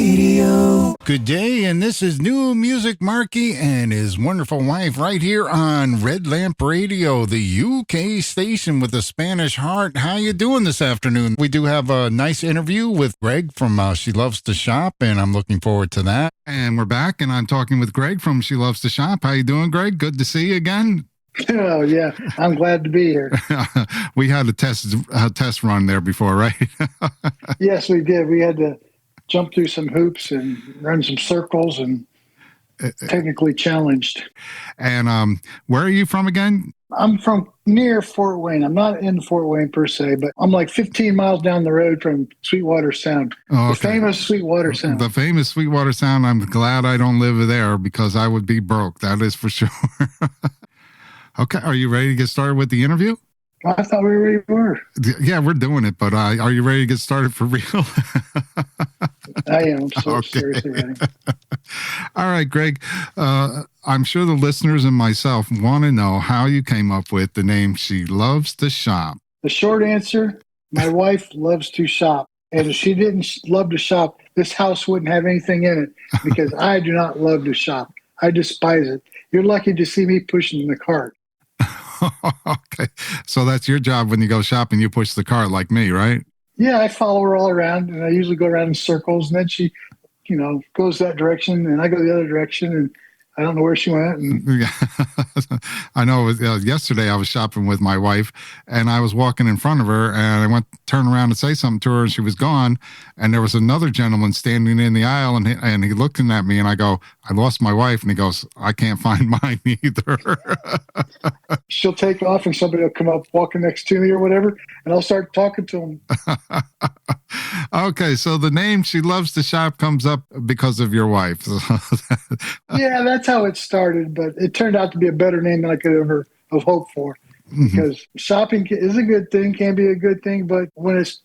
Radio. Good day, and this is New Music Marky and his wonderful wife right here on Red Lamp Radio, the UK station with a Spanish heart. How you doing this afternoon? We do have a nice interview with Greg from She Loves to Shop, and I'm looking forward to that. And we're back, and I'm talking with Greg from She Loves to Shop. How you doing, Greg? Good to see you again. Oh, yeah. I'm glad to be here. We had a test run there before, right? Yes, we did. We had to jump through some hoops and run some circles and technically challenged. And where are you from again? I'm from near Fort Wayne. I'm not in Fort Wayne per se, but I'm like 15 miles down the road from Sweetwater Sound. Oh, okay. The famous Sweetwater Sound. The famous Sweetwater Sound. I'm glad I don't live there because I would be broke. That is for sure. Okay. Are you ready to get started with the interview? I thought we already were. Yeah, we're doing it, but are you ready to get started for real? I am. So seriously ready. All right, Greg. I'm sure the listeners and myself want to know how you came up with the name She Loves to Shop. The short answer, my wife loves to shop. And if she didn't love to shop, this house wouldn't have anything in it because I do not love to shop. I despise it. You're lucky to see me pushing the cart. Okay. So that's your job when you go shopping, you push the cart like me, right? Yeah, I follow her all around, and I usually go around in circles, and then she, goes that direction, and I go the other direction, and I don't know where she went. And I know. Yesterday I was shopping with my wife, and I was walking in front of her, and I went to turn around to say something to her, and she was gone. And there was another gentleman standing in the aisle, and he looked at me, and I go, "I lost my wife," and he goes, "I can't find mine either." She'll take off, and somebody will come up walking next to me or whatever, and I'll start talking to him. Okay, so the name She Loves to Shop comes up because of your wife. Yeah, that's how it started, but it turned out to be a better name than I could ever have hoped for. Because shopping is a good thing, can be a good thing, but when it's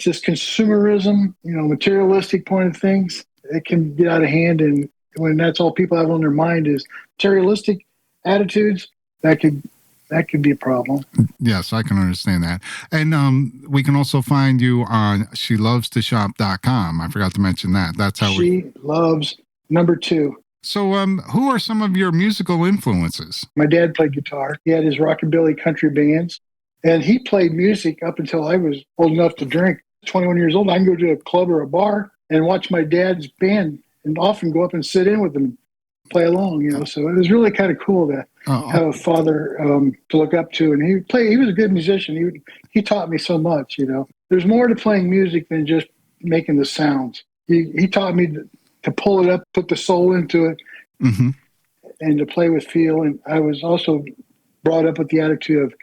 just consumerism, materialistic point of things, it can get out of hand. And when that's all people have on their mind is materialistic attitudes, that could be a problem. Yes, I can understand that. And we can also find you on shelovetoshop.com. I forgot to mention that. That's how She Loves number 2. So who are some of your musical influences? My dad played guitar. He had his rockabilly country bands, and he played music up until I was old enough to drink. 21 years old, I can go to a club or a bar and watch my dad's band and often go up and sit in with them, play along, So it was really kind of cool to have a father to look up to. And he was a good musician. He taught me so much, There's more to playing music than just making the sounds. He taught me to pull it up, put the soul into it, and to play with feel. And I was also brought up with the attitude of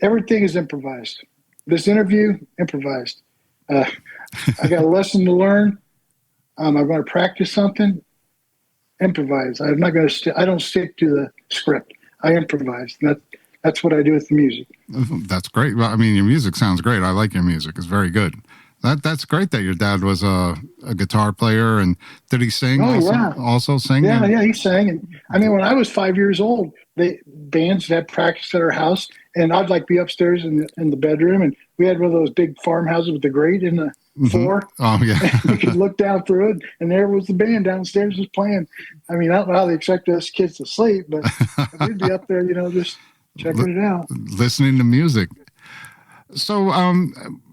everything is improvised. This interview, improvised. I got a lesson to learn. I'm going to practice something. Improvise. I'm not going to. I don't stick to the script. I improvise. That's what I do with the music. That's great. Well, I mean, your music sounds great. I like your music. It's very good. That's great that your dad was a guitar player. And did he sing? Also sing? Yeah, he sang. And I mean, when I was 5 years old, bands had practice at our house, and I'd be upstairs in the bedroom, and we had one of those big farmhouses with the grate in the floor. Oh yeah. You could look down through it, and there was the band downstairs just playing. I mean, I don't know how they expect us kids to sleep, but we'd be up there, just checking it out, listening to music. So,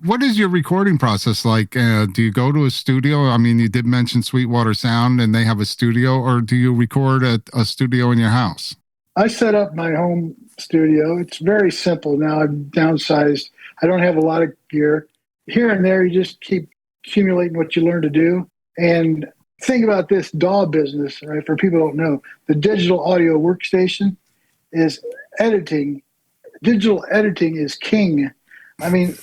what is your recording process like? Do you go to a studio? I mean, you did mention Sweetwater Sound, and they have a studio, or do you record at a studio in your house? I set up my home studio. It's very simple now. I've downsized. I don't have a lot of gear. Here and there, you just keep accumulating what you learn to do. And think about this DAW business, right? For people who don't know, the digital audio workstation is editing. Digital editing is king. I mean,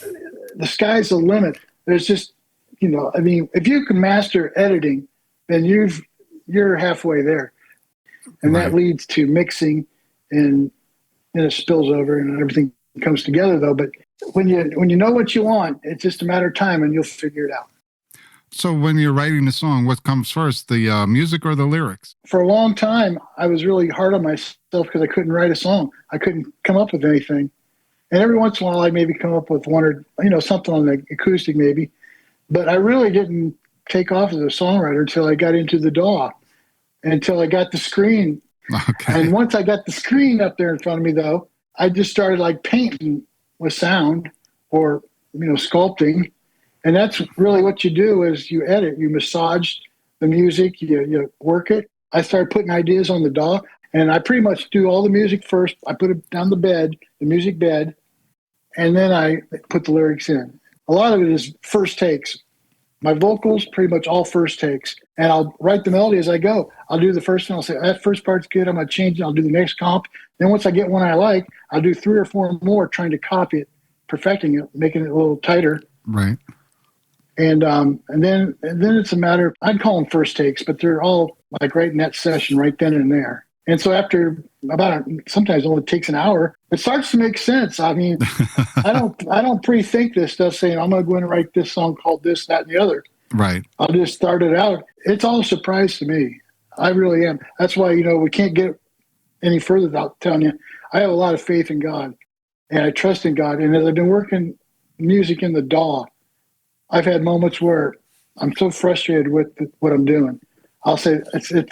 the sky's the limit. There's just, if you can master editing, then you're halfway there. And that leads to mixing, and it spills over and everything comes together, though. But when you know what you want, it's just a matter of time, and you'll figure it out. So when you're writing a song, what comes first, the music or the lyrics? For a long time, I was really hard on myself because I couldn't write a song. I couldn't come up with anything. And every once in a while, I maybe come up with one or, something on the acoustic maybe. But I really didn't take off as a songwriter until I got into the DAW, until I got the screen. Okay. And once I got the screen up there in front of me, though, I just started like painting with sound or, sculpting. And that's really what you do is you edit, you massage the music, you work it. I started putting ideas on the DAW, and I pretty much do all the music first. I put it down the music bed, and then I put the lyrics in. A lot of it is first takes. My vocals, pretty much all first takes. And I'll write the melody as I go. I'll do the first one. I'll say, that first part's good. I'm going to change it. I'll do the next comp. Then once I get one I like, I'll do 3 or 4 more trying to copy it, perfecting it, making it a little tighter. Right. And then it's a matter of, I'd call them first takes, but they're all like right in that session right then and there. And so after sometimes it only takes an hour, it starts to make sense. I mean, I don't pre-think this stuff saying I'm going to go in and write this song called this, that, and the other. Right. I'll just start it out. It's all a surprise to me. I really am. That's why, we can't get any further without telling you, I have a lot of faith in God and I trust in God. And as I've been working music in the DAW, I've had moments where I'm so frustrated with what I'm doing. I'll say,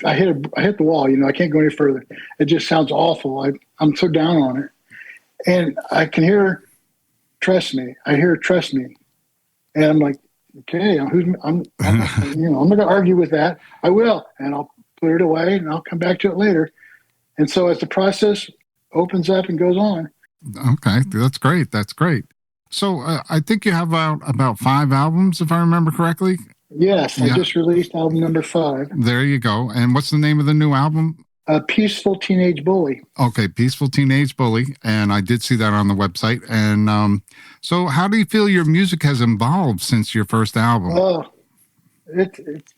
I hit the wall, I can't go any further. It just sounds awful. I'm so down on it. And I can hear, trust me. I hear, trust me. And I'm like, okay, I'm not going to argue with that. I will. And I'll put it away and I'll come back to it later. And so as the process opens up and goes on. Okay. That's great. That's great. So I think you have about 5 albums, if I remember correctly. Yes, yeah. I just released album number 5. There you go. And what's the name of the new album? Peaceful Teenage Bully. Okay, Peaceful Teenage Bully. And I did see that on the website. And so how do you feel your music has evolved since your first album? Oh, it's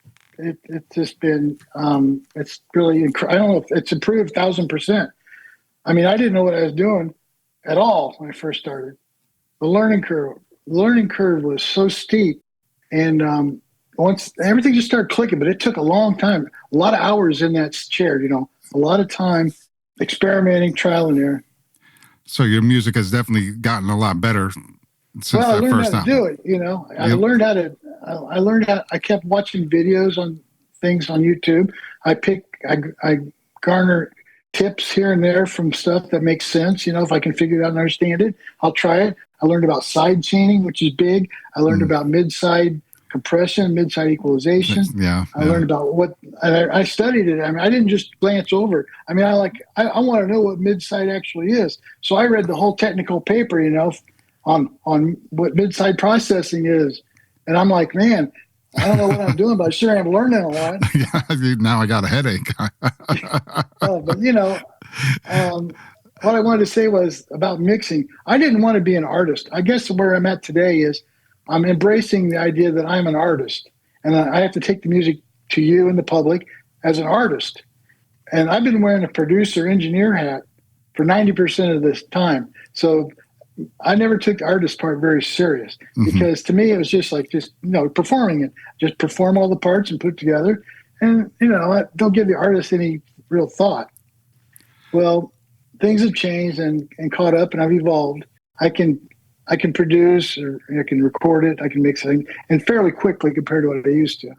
just been, it's really, I don't know if it's improved 1,000%. I mean, I didn't know what I was doing at all when I first started. The learning curve was so steep. And once everything just started clicking, but it took a long time, a lot of hours in that chair, a lot of time experimenting, trial and error. So your music has definitely gotten a lot better since that first album. I learned how to do it, I learned how, I kept watching videos on things on YouTube. I garner tips here and there from stuff that makes sense. If I can figure it out and understand it, I'll try it. I learned about side chaining, which is big. I learned about mid-side compression, mid-side equalization. Yeah. I learned about I studied it. I mean, I didn't just glance over it. I mean, I want to know what mid-side actually is. So I read the whole technical paper, on what mid-side processing is. And I'm like, man, I don't know what I'm doing, but I sure am learning a lot. Yeah, now I got a headache. But, what I wanted to say was about mixing. I didn't want to be an artist. I guess where I'm at today is I'm embracing the idea that I'm an artist. And I have to take the music to you and the public as an artist. And I've been wearing a producer engineer hat for 90% of this time. So I never took the artist part very serious because to me it was just performing it. Just perform all the parts and put it together. And, don't give the artist any real thought. Well, things have changed and caught up, and I've evolved. I can produce, or I can record it, I can mix it, and fairly quickly compared to what I used to.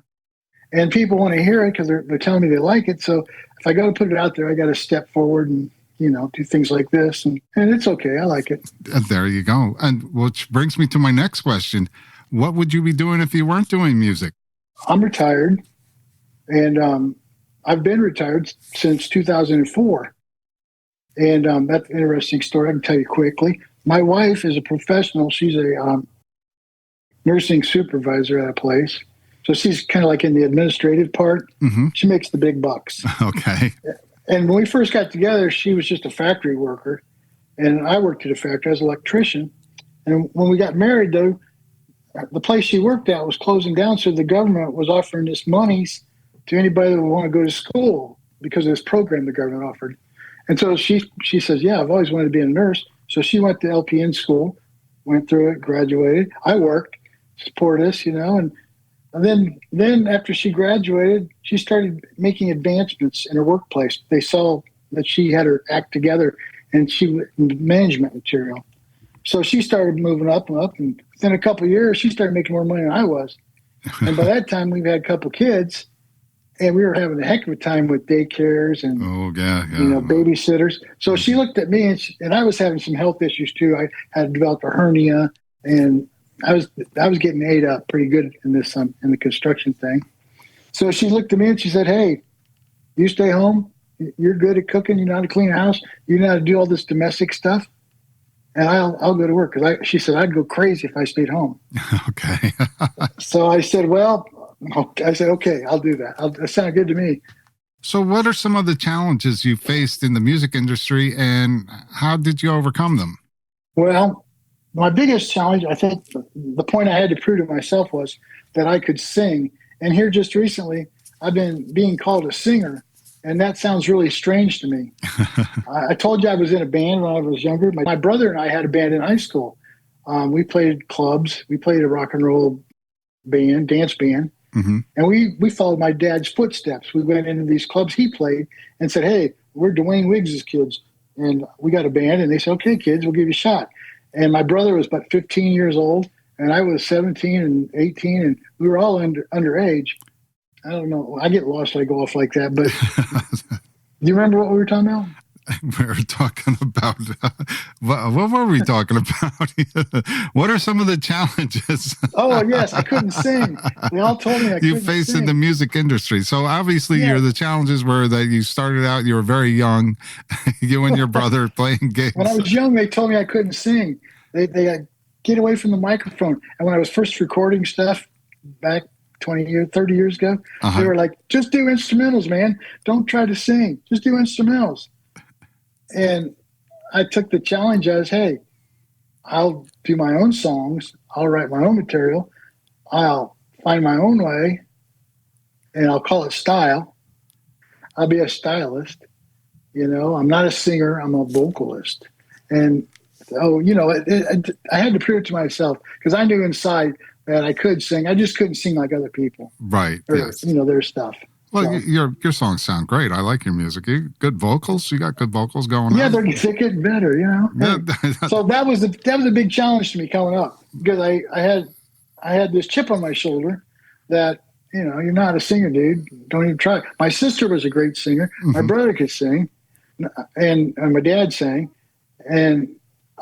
And people want to hear it because they're telling me they like it. So if I got to put it out there, I got to step forward and do things like this, and it's okay. I like it. There you go. And which brings me to my next question: what would you be doing if you weren't doing music? I'm retired, and I've been retired since 2004. And that's an interesting story. I can tell you quickly. My wife is a professional. She's a nursing supervisor at a place. So she's kind of like in the administrative part. Mm-hmm. She makes the big bucks. Okay. And when we first got together, she was just a factory worker. And I worked at a factory as an electrician. And when we got married, though, the place she worked at was closing down. So the government was offering this monies to anybody that would want to go to school because of this program the government offered. And so she says, yeah, I've always wanted to be a nurse. So she went to LPN school, went through it, graduated. I worked, support us, and then after she graduated, she started making advancements in her workplace. They saw that she had her act together and she management material. So she started moving up and up. And within a couple of years, she started making more money than I was. And by that time, we've had a couple kids, and we were having a heck of a time with daycares and Oh, yeah, babysitters. So she looked at me, and I was having some health issues too. I had developed a hernia, and I was getting ate up pretty good in the construction thing. So she looked at me and she said, "Hey, you stay home. You're good at cooking. You know how to clean a house. You know how to do all this domestic stuff, and I'll go to work." Because she said I'd go crazy if I stayed home. Okay. So I said, okay, I'll do that. That sounded good to me. So what are some of the challenges you faced in the music industry, and how did you overcome them? Well, my biggest challenge, I think, the point I had to prove to myself was that I could sing. And here just recently, I've been being called a singer, and that sounds really strange to me. I told you I was in a band when I was younger. My brother and I had a band in high school. We played clubs. We played a rock and roll band, dance band. Mm-hmm. And we followed my dad's footsteps. We went into these clubs he played and said, "Hey, we're Dwayne Wiggs' kids, and we got a band." And they said, "Okay, kids, we'll give you a shot." And my brother was about 15 years old, and I was 17 and 18, and we were all underage. I don't know. I get lost when I go off like that, but do you remember what we were talking about? We were talking about what were we talking about? What are some of the challenges? Oh yes, I couldn't sing. They all told me I couldn't you face sing. in the music industry. So obviously, the challenges were that you started out. You were very young. You and your brother playing gigs. When I was young, they told me I couldn't sing. They get away from the microphone. And when I was first recording stuff back 30 years ago, they were like, "Just do instrumentals, man. Don't try to sing. Just do instrumentals." And I took the challenge as, "Hey, I'll do my own songs. I'll write my own material. I'll find my own way, and I'll call it style. I'll be a stylist. I'm not a singer. I'm a vocalist." And so, I had to prove it to myself because I knew inside that I could sing. I just couldn't sing like other people. Right. Or, their stuff. Well, so, your songs sound great. I like your music. Good vocals. You got good vocals going on. Yeah, they're getting better. So that was a big challenge to me coming up because I had this chip on my shoulder that you're not a singer, dude. Don't even try. My sister was a great singer. Mm-hmm. My brother could sing, and my dad sang, and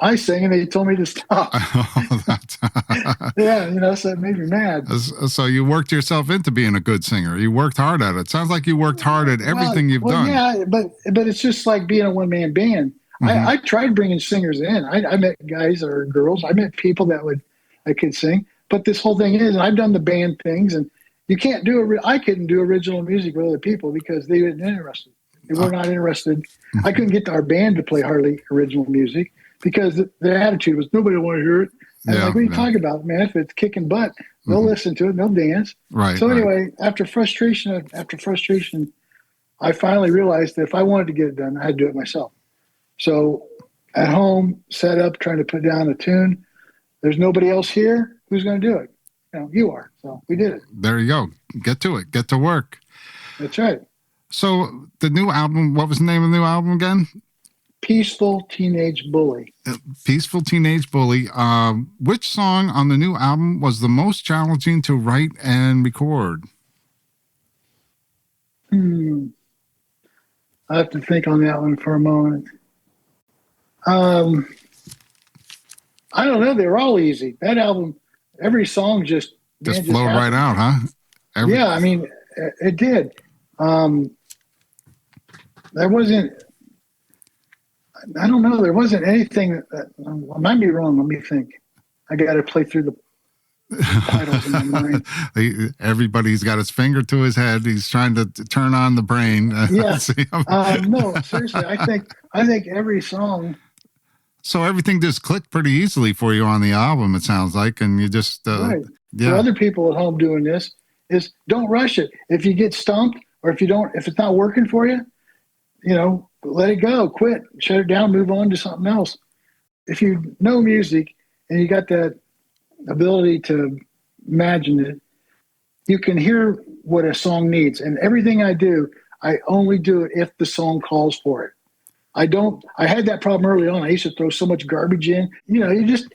I sang, and they told me to stop. Yeah, so it made me mad. So you worked yourself into being a good singer. You worked hard at it. Sounds like you worked hard at everything you've done. Yeah, but it's just like being a one-man band. Mm-hmm. I tried bringing singers in. I met guys or girls. I met people that could sing. But this whole thing is, I've done the band things, and you can't I couldn't do original music with other people because they weren't interested. They were not interested. Mm-hmm. I couldn't get our band to play hardly original music because their attitude was nobody will want to hear it. And what are you talking about, man? If it's kicking butt, they'll listen to it and they'll dance. Right. So anyway, after frustration, I finally realized that if I wanted to get it done, I had to do it myself. So at home, set up, trying to put down a tune. There's nobody else here. Who's going to do it? You are. So we did it. There you go. Get to it. Get to work. That's right. So the new album, what was the name of the new album again? Peaceful Teenage Bully. Peaceful Teenage Bully. Which song on the new album was the most challenging to write and record? I have to think on that one for a moment. I don't know. They were all easy. That album, every song just flowed right out, huh? Yeah, I mean, it did. There wasn't. I don't know. There wasn't anything that I might be wrong. Let me think. I got to play through the titles in my mind. Everybody's got his finger to his head. He's trying to turn on the brain. Yeah. No, seriously. I think every song. So everything just clicked pretty easily for you on the album. It sounds like, and you just right. Yeah. For other people at home doing this is don't rush it. If you get stumped or if it's not working for you, let it go, quit, shut it down, move on to something else. If you know music and you got that ability to imagine it, you can hear what a song needs. And everything I do, I only do it if the song calls for it. I had that problem early on. I used to throw so much garbage in. You just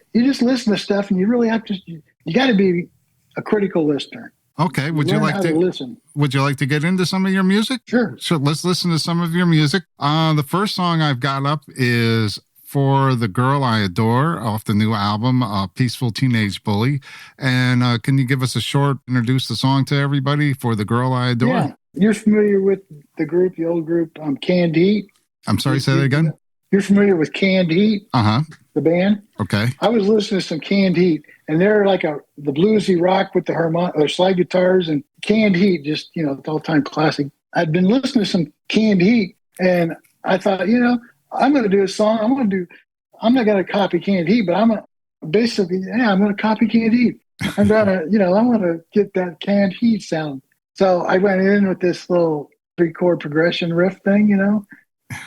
listen to stuff and you really have to, you got to be a critical listener. Okay. Would you Learn like how to listen? Would you like to get into some of your music? Sure. So let's listen to some of your music. The first song I've got up is For the Girl I Adore off the new album, Peaceful Teenage Bully. And can you give us a short introduce the song to everybody, For the Girl I Adore? Yeah. You're familiar with the old group, Canned Heat? I'm sorry, say that again? You're familiar with Canned Heat? Uh-huh. The band? Okay. I was listening to some Canned Heat, and they're like the bluesy rock with the slide guitars, and Canned Heat, just, it's all-time classic. I'd been listening to some Canned Heat, and I thought, I'm going to do a song. I'm not going to copy Canned Heat, but I'm going to copy Canned Heat. I'm going to get that Canned Heat sound. So I went in with this little 3-chord progression riff thing,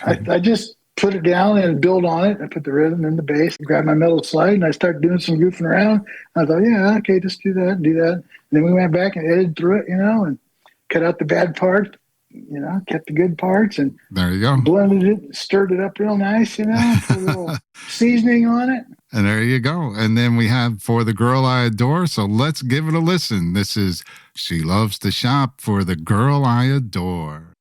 I just put it down and build on it. I put the rhythm and the bass, grabbed my metal slide, and I started doing some goofing around. I thought, yeah, okay, just do that, do that. And then we went back and edited through it, and cut out the bad parts, kept the good parts, and there you go. Blended it, stirred it up real nice, put a little seasoning on it. And there you go. And then we have For the Girl I Adore. So let's give it a listen. This is She Loves to Shop for the Girl I Adore.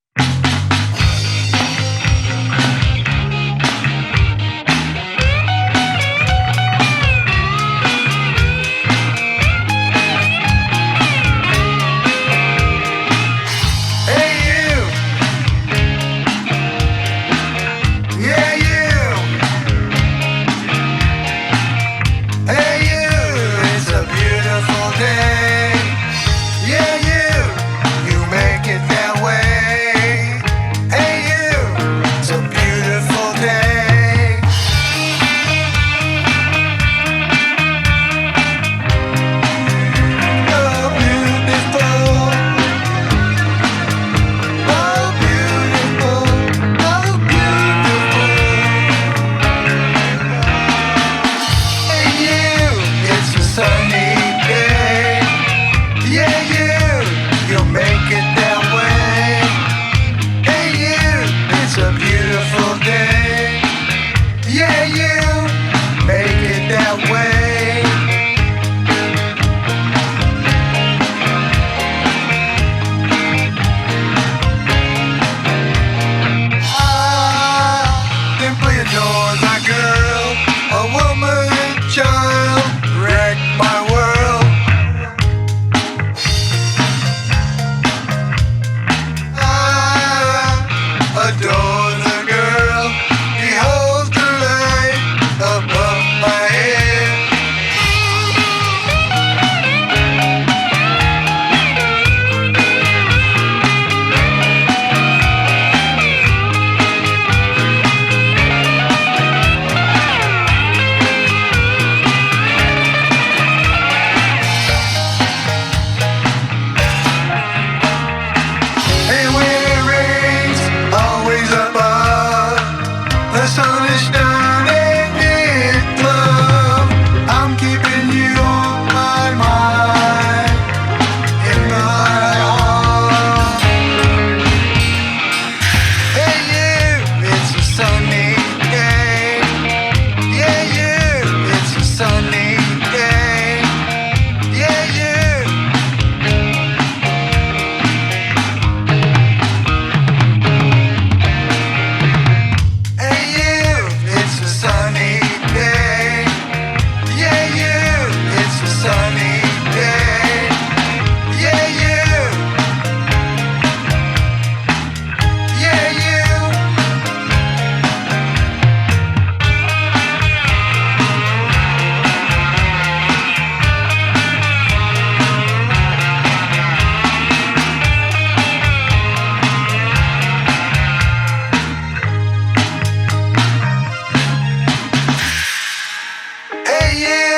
Hey, yeah.